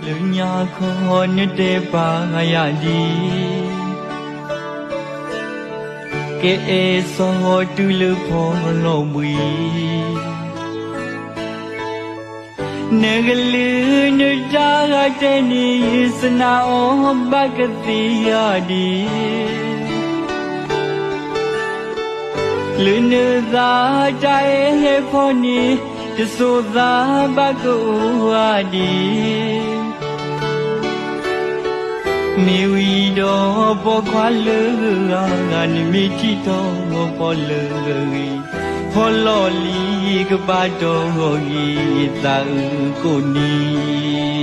လူညာခေါ်နေတဲ့ပါရဒီကဲအေစောတူလူဖော်လုံးမီနေကလေးနေတာတဲ့နေစနာအောဘကတိရဒီလူနေသာကြဲဖော်နီတဆိုသာဘကူဟာဒီမြေဝီတော်ပေါ်ခွာလူငါနိမိတိတော်ပေါ်လူဖော်လော်လီကပါတော်ကြီးသာကိုနီ